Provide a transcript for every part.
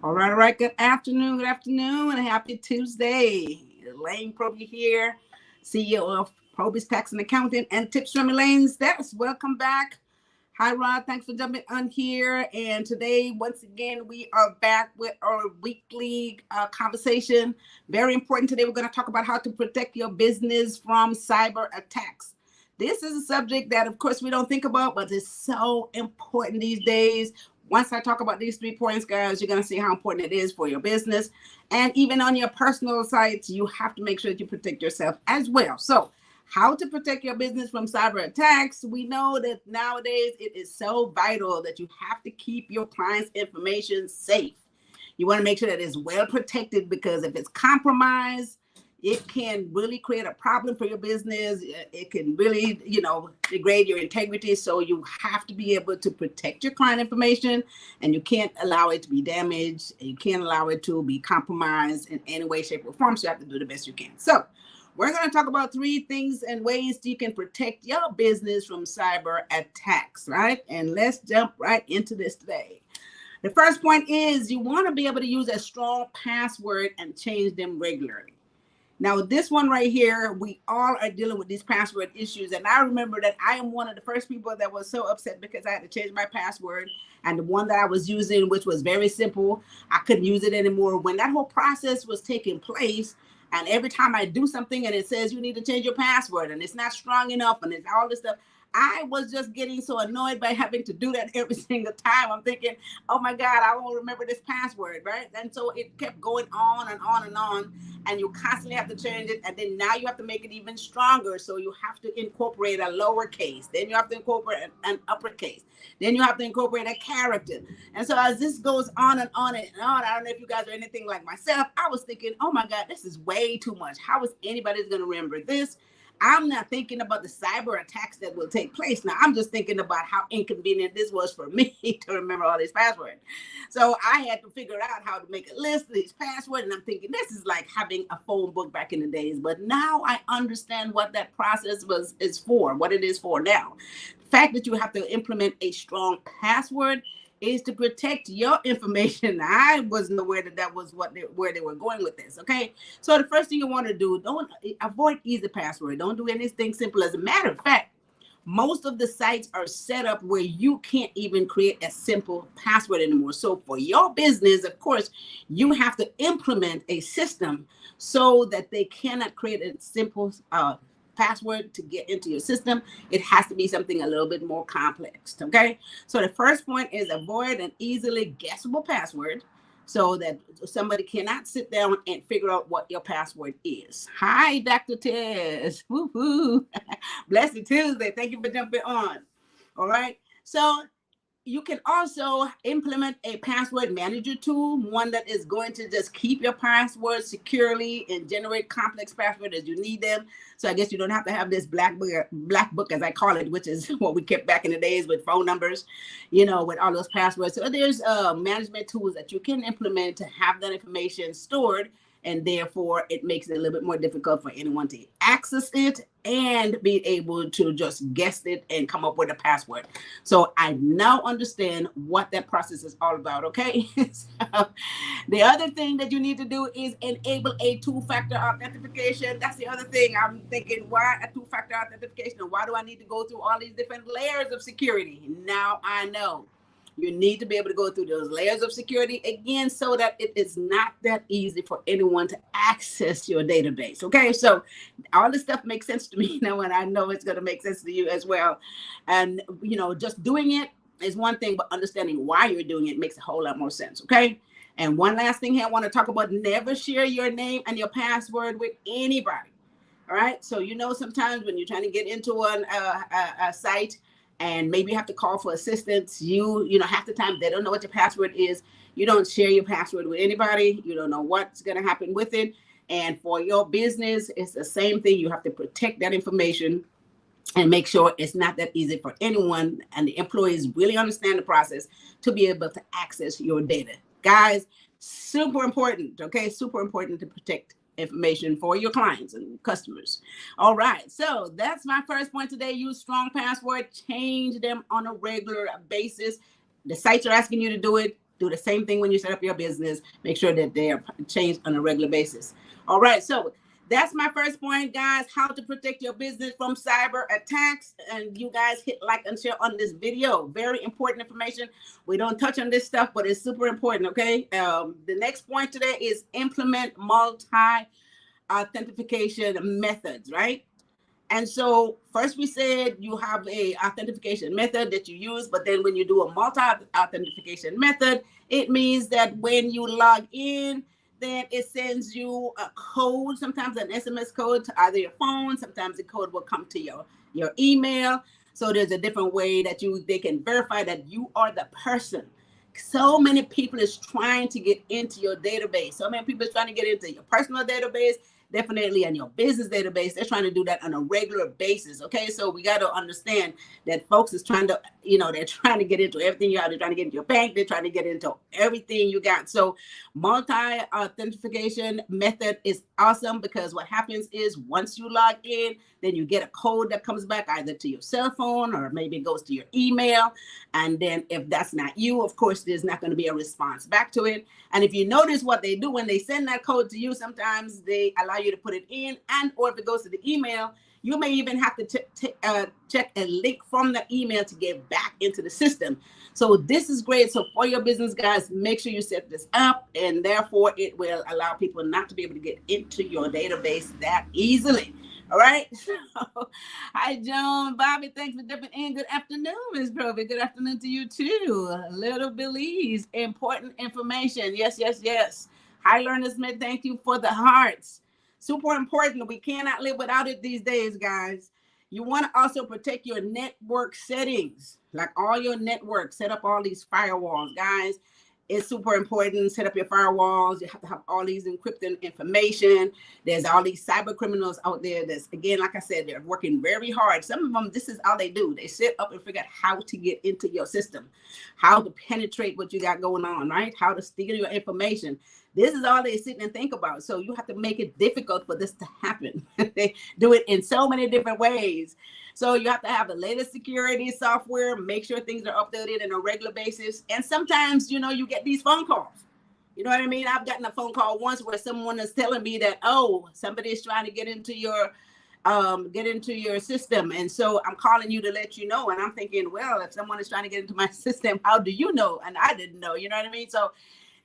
All right. Good afternoon, and happy Tuesday. Elaine Proby here, CEO of Proby's Tax and Accounting and Tips from Elaine's Desk. Welcome back. Hi, Rod. Thanks for jumping on here. And today, once again, we are back with our weekly conversation. Very important today. We're going to talk about how to protect your business from cyber attacks. This is a subject that, of course, we don't think about, but it's so important these days. Once I talk about these 3 points, guys, you're going to see how important it is for your business. And even on your personal sites, you have to make sure that you protect yourself as well. So how to protect your business from cyber attacks? We know that nowadays it is so vital that you have to keep your clients' information safe. You want to make sure that it's well protected, because if it's compromised, it can really create a problem for your business. It can really, degrade your integrity. So you have to be able to protect your client information, and you can't allow it to be damaged. And you can't allow it to be compromised in any way, shape, or form. So you have to do the best you can. So we're going to talk about 3 things and ways you can protect your business from cyber attacks, right? And let's jump right into this today. The first point is you want to be able to use a strong password and change them regularly. Now, this one right here, we all are dealing with these password issues. And I remember that I am one of the first people that was so upset because I had to change my password. And the one that I was using, which was very simple, I couldn't use it anymore. When that whole process was taking place, and every time I do something and it says you need to change your password and it's not strong enough and it's all this stuff, I was just getting so annoyed by having to do that every single time. I'm thinking, oh my God, I won't remember this password, right? And so it kept going on and on and on, and you constantly have to change it. And then now you have to make it even stronger. So you have to incorporate a lowercase. Then you have to incorporate an uppercase. Then you have to incorporate a character. And so as this goes on and on and on, I don't know if you guys are anything like myself. I was thinking, oh my God, this is way too much. How is anybody going to remember this? I'm not thinking about the cyber attacks that will take place. Now, I'm just thinking about how inconvenient this was for me to remember all these passwords. So I had to figure out how to make a list of these passwords. And I'm thinking, this is like having a phone book back in the days. But now I understand what that process is for, what it is for now. The fact that you have to implement a strong password is to protect your information. I wasn't aware that was where they were going with this. Okay, so the first thing you want to do, don't avoid easy password. Don't do anything simple. As a matter of fact, most of the sites are set up where you can't even create a simple password anymore. So for your business, of course, you have to implement a system so that they cannot create a simple password to get into your system. It has to be something a little bit more complex. Okay, so the first point is avoid an easily guessable password so that somebody cannot sit down and figure out what your password is. Hi, Dr. Tess. Woo-hoo. Blessed Tuesday. Thank you for jumping on. All right, so you can also implement a password manager tool, one that is going to just keep your passwords securely and generate complex passwords as you need them. So I guess you don't have to have this black book, as I call it, which is what we kept back in the days with phone numbers, with all those passwords. So there's management tools that you can implement to have that information stored, and therefore it makes it a little bit more difficult for anyone to access it and be able to just guess it and come up with a password. So I now understand what that process is all about, okay? So the other thing that you need to do is enable a two-factor authentication. That's the other thing. I'm thinking, why a two-factor authentication? And why do I need to go through all these different layers of security? Now I know. You need to be able to go through those layers of security again, so that it is not that easy for anyone to access your database. Okay, so all this stuff makes sense to me now, and I know it's going to make sense to you as well. And just doing it is one thing, but understanding why you're doing it makes a whole lot more sense. Okay, and one last thing here I want to talk about: never share your name and your password with anybody. All right, so sometimes when you're trying to get into a site, and maybe you have to call for assistance, half the time they don't know what your password is. You don't share your password with anybody. You don't know what's going to happen with it. And for your business, it's the same thing. You have to protect that information and make sure it's not that easy for anyone, and the employees really understand the process to be able to access your data. Guys, super important, okay? Super important to protect information for your clients and customers. All right, so that's my first point today. Use strong password, change them on a regular basis. The sites are asking you to do it. Do the same thing when you set up your business. Make sure that they are changed on a regular basis. All right, so that's my first point, guys, how to protect your business from cyber attacks. And you guys hit like and share on this video. Very important information. We don't touch on this stuff, but it's super important, okay? The next point today is implement multi-authentication methods, right? And so first we said you have a authentication method that you use, but then when you do a multi-authentication method, it means that when you log in, then it sends you a code, sometimes an SMS code to either your phone, sometimes the code will come to your email. So there's a different way that they can verify that you are the person. So many people is trying to get into your database. So many people is trying to get into your personal database, definitely in your business database. They're trying to do that on a regular basis. Okay, so we got to understand that folks is trying to, they're trying to get into everything you have. They're trying to get into your bank. They're trying to get into everything you got. So multi-authentication method is awesome, because what happens is once you log in, then you get a code that comes back either to your cell phone or maybe it goes to your email. And then if that's not you, of course, there's not going to be a response back to it. And if you notice what they do when they send that code to you, sometimes they allow you to put it in, and or if it goes to the email, you may even have to check a link from the email to get back into the system. So this is great. So for your business, guys, make sure you set this up, and therefore it will allow people not to be able to get into your database that easily. All right. So, hi, Joan, Bobby. Thanks for dipping in. Good afternoon, Ms. Proby. Good afternoon to you too. Little Belize, important information. Yes, yes, yes. Hi, Learner Smith. Thank you for the hearts. Super important. We cannot live without it these days, guys. You want to also protect your network settings, like all your networks. Set up all these firewalls, guys. It's super important. Set up your firewalls. You have to have all these encrypted information. There's all these cyber criminals out there that's, again, like I said, they're working very hard. Some of them, this is all they do. They sit up and figure out how to get into your system, how to penetrate what you got going on, right? How to steal your information. This is all they sit and think about. So you have to make it difficult for this to happen. They do it in so many different ways. So you have to have the latest security software, make sure things are updated on a regular basis. And sometimes, you get these phone calls. You know what I mean? I've gotten a phone call once where someone is telling me that, oh, somebody is trying to get into your system. And so I'm calling you to let you know. And I'm thinking, well, if someone is trying to get into my system, how do you know? And I didn't know, you know what I mean? So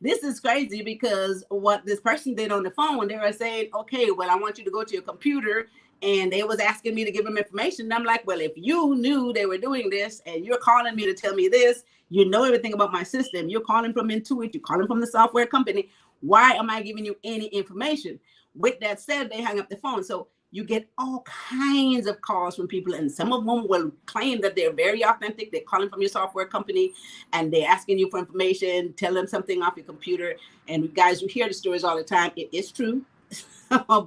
this is crazy, because what this person did on the phone, they were saying, okay, well, I want you to go to your computer. And they was asking me to give them information. And I'm like, well, if you knew they were doing this and you're calling me to tell me this, you know everything about my system. You're calling from Intuit. You're calling from the software company. Why am I giving you any information? With that said, they hung up the phone. So you get all kinds of calls from people. And some of them will claim that they're very authentic. They're calling from your software company and they're asking you for information, tell them something off your computer. And guys, you hear the stories all the time. It is true.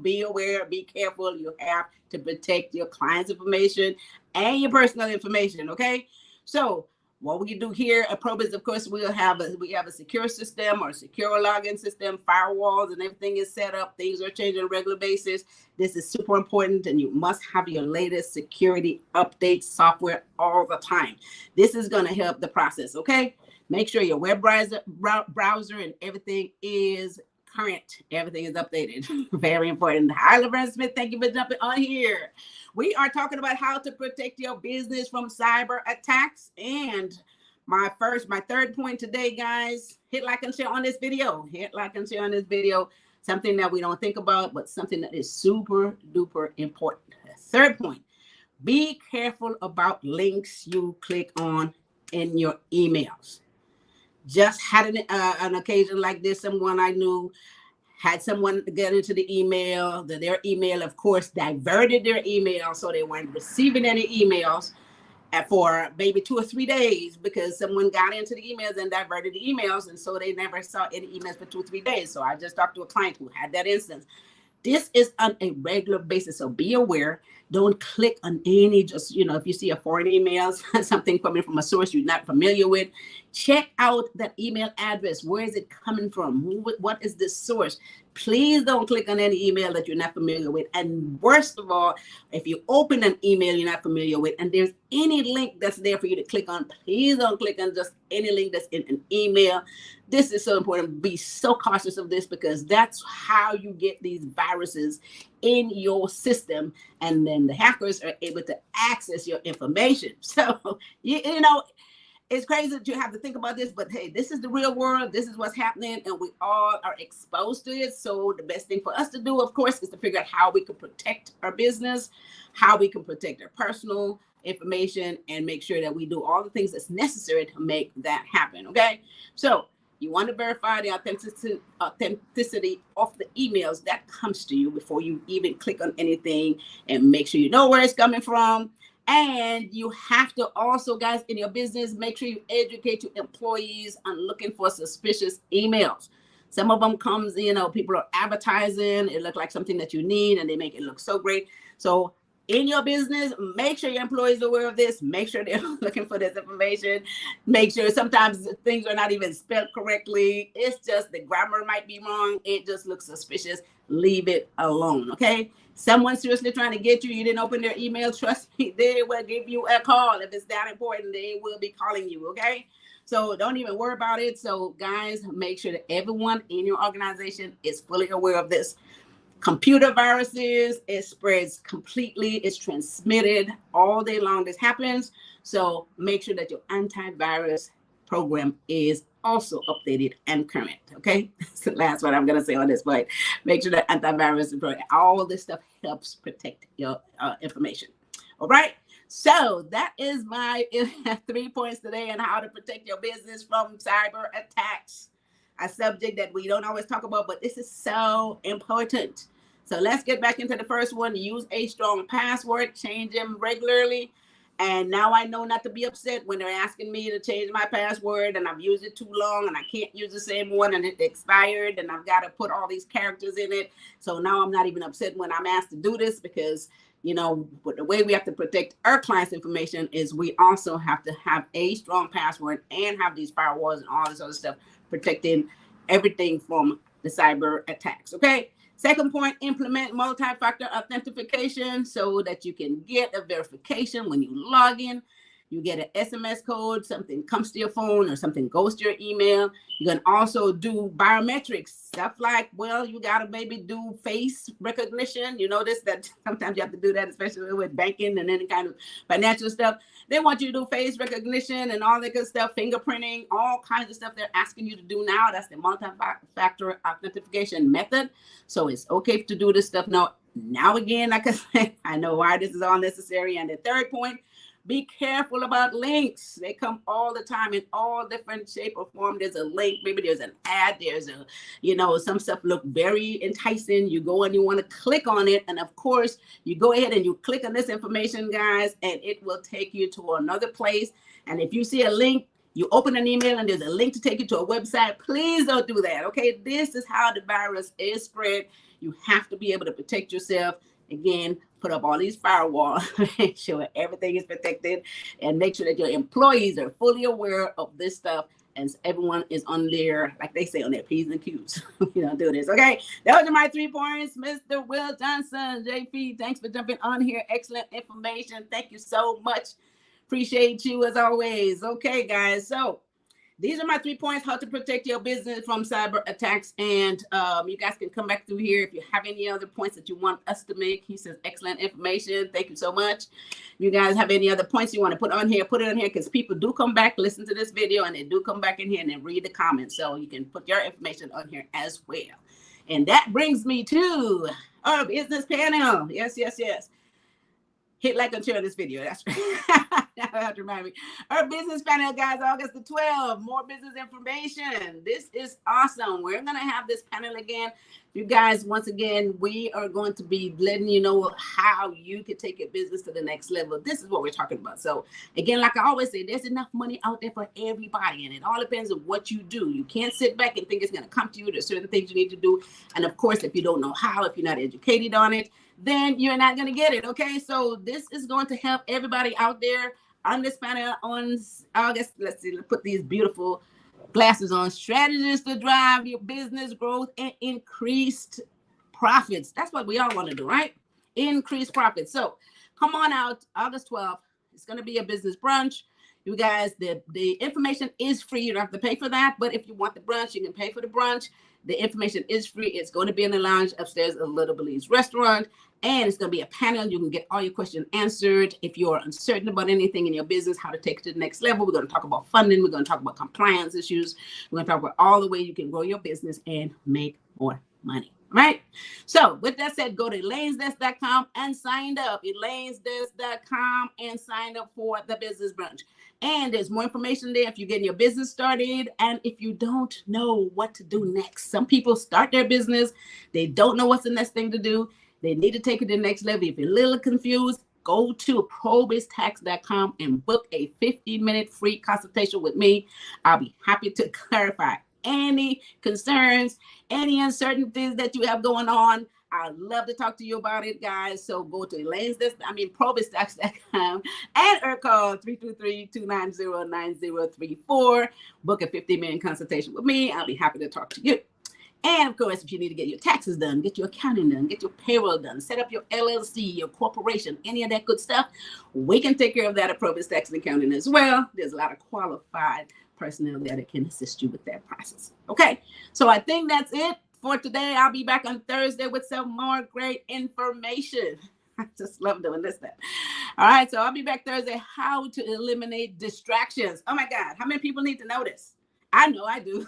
Be aware, be careful. You have to protect your client's information and your personal information. Okay. So what we do here at PROBY'S, of course, we have a secure system or secure login system, firewalls, and everything is set up. Things are changing on a regular basis. This is super important, and you must have your latest security update software all the time. This is going to help the process. Okay. Make sure your web browser and everything is current. Everything is updated. Very important. Hi, Laverne Smith. Thank you for jumping on here. We are talking about how to protect your business from cyber attacks. And my third point today, guys, hit like and share on this video. Hit like and share on this video. Something that we don't think about, but something that is super duper important. Third point, be careful about links you click on in your emails. Just had an occasion like this. Someone I knew had someone get into the email. Their email, of course, diverted their email, so they weren't receiving any emails for maybe 2 or 3 days, because someone got into the emails and diverted the emails, and so they never saw any emails for 2 or 3 days. So I just talked to a client who had that instance. This is on a regular basis, so be aware. Don't click on any, just, if you see a foreign email, something coming from a source you're not familiar with, check out that email address. Where is it coming from? What is the source? Please don't click on any email that you're not familiar with. And worst of all, if you open an email you're not familiar with and there's any link that's there for you to click on, please don't click on just any link that's in an email. This is so important. Be so cautious of this, because that's how you get these viruses in your system. And then the hackers are able to access your information. So, you know, it's crazy that you have to think about this, but hey, this is the real world. This is what's happening, and we all are exposed to it. So the best thing for us to do, of course, is to figure out how we can protect our business, how we can protect our personal information, and make sure that we do all the things that's necessary to make that happen. Okay, so you want to verify the authenticity of the emails that comes to you before you even click on anything, and make sure you know where it's coming from. And you have to also, guys, in your business, make sure you educate your employees on looking for suspicious emails. Some of them comes, you know, people are advertising, it looks like something that you need, and they make it look so great. So in your business, make sure your employees are aware of this. Make sure they're looking for this information. Make sure sometimes things are not even spelled correctly. It's just the grammar might be wrong. It just looks suspicious. Leave it alone, okay? Someone seriously trying to get you, you didn't open their email, trust me, they will give you a call. If it's that important, they will be calling you, okay? So don't even worry about it. So guys, make sure that everyone in your organization is fully aware of this. Computer viruses, it spreads completely. It's transmitted all day long. This happens. So make sure that your antivirus program is also updated and current. Okay, that's the last one I'm going to say on this point. Make sure that antivirus, all this stuff helps protect your information. All right. So that is my 3 points today on how to protect your business from cyber attacks. A subject that we don't always talk about, but this is so important. So let's get back into the first one. Use a strong password, change them regularly. And now I know not to be upset when they're asking me to change my password and I've used it too long and I can't use the same one and it expired and I've got to put all these characters in it. So now I'm not even upset when I'm asked to do this, because, you know, the way we have to protect our clients' information is we also have to have a strong password and have these firewalls and all this other stuff protecting everything from the cyber attacks. Okay. Second point, implement multi-factor authentication so that you can get a verification when you log in. You get an SMS code, something comes to your phone or something goes to your email. You can also do biometrics, stuff like, well, you got to maybe do face recognition. You notice that sometimes you have to do that, especially with banking and any kind of financial stuff. They want you to do face recognition and all that good stuff, fingerprinting, all kinds of stuff they're asking you to do now. That's the multi-factor authentication method. So it's okay to do this stuff now again, like I said, I know why this is all necessary. And the third point, be careful about links. They come all the time in all different shape or form. There's a link, maybe there's an ad, there's a, you know, some stuff look very enticing. You go and you want to click on it. And of course, you go ahead and you click on this information, guys, and it will take you to another place. And if you see a link, you open an email and there's a link to take you to a website, please don't do that. Okay, this is how the virus is spread. You have to be able to protect yourself. Again, put up all these firewalls, make sure everything is protected, and make sure that your employees are fully aware of this stuff, and everyone is on their, like they say, on their P's and Q's. You know, do this. Okay, those are my 3 points. Mr. Will Johnson, JP, thanks for jumping on here. Excellent information. Thank you so much. Appreciate you as always. Okay, guys. So these are my 3 points, how to protect your business from cyber attacks. And you guys can come back through here if you have any other points that you want us to make. He says, excellent information. Thank you so much. If you guys have any other points you want to put on here, put it on here, because people do come back, listen to this video, and they do come back in here and then read the comments. So you can put your information on here as well. And that brings me to our business panel. Yes, yes, yes. Hit like and share this video. That's right. Now I have to remind me. Our business panel, guys, August the 12th. More business information. This is awesome. We're going to have this panel again. You guys, once again, we are going to be letting you know how you can take your business to the next level. This is what we're talking about. So again, like I always say, there's enough money out there for everybody, and it all depends on what you do. You can't sit back and think it's going to come to you. There's certain things you need to do. And of course, if you don't know how, if you're not educated on it, then you're not going to get it. Okay. So this is going to help everybody out there on this panel on August. Let's see, let's put these beautiful Glasses on, strategies to drive your business growth and increased profits. That's what we all want to do, right? Increase profits. So come on out August 12th. It's going to be a business brunch. You guys, the information is free. You don't have to pay for that. But if you want the brunch, you can pay for the brunch. The information is free. It's going to be in the lounge upstairs of Little Belize restaurant. And it's going to be a panel. You can get all your questions answered. If you're uncertain about anything in your business, how to take it to the next level. We're going to talk about funding. We're going to talk about compliance issues. We're going to talk about all the ways you can grow your business and make more money. Right? So with that said, go to elainesdesk.com and sign up. elainesdesk.com and sign up for the business brunch. And there's more information there if you're getting your business started and if you don't know what to do next. Some people start their business. They don't know what's the next thing to do. They need to take it to the next level. If you're a little confused, go to PROBY'S.com and book a 15-minute free consultation with me. I'll be happy to clarify any concerns, any uncertainties that you have going on. I'd love to talk to you about it, guys. So go to PROBY'S.com and call 323-290-9034. Book a 15-minute consultation with me. I'll be happy to talk to you. And of course, if you need to get your taxes done, get your accounting done, get your payroll done, set up your LLC, your corporation, any of that good stuff, we can take care of that at PROBY'S Tax and Accounting as well. There's a lot of qualified personnel there that can assist you with that process. Okay, so I think that's it for today. I'll be back on Thursday with some more great information. I just love doing this stuff. All right, so I'll be back Thursday. How to eliminate distractions. Oh my God, how many people need to know this? I know I do.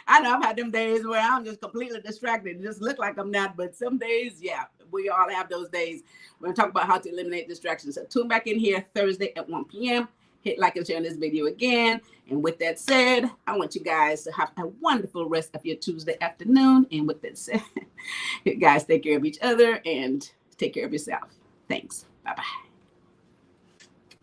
I know I've had them days where I'm just completely distracted. It just look like I'm not, but some days, yeah, we all have those days. We're gonna talk about how to eliminate distractions. So tune back in here Thursday at 1 p.m. Hit like and share this video again. And with that said, I want you guys to have a wonderful rest of your Tuesday afternoon. And with that said, you guys take care of each other and take care of yourself. Thanks. Bye-bye.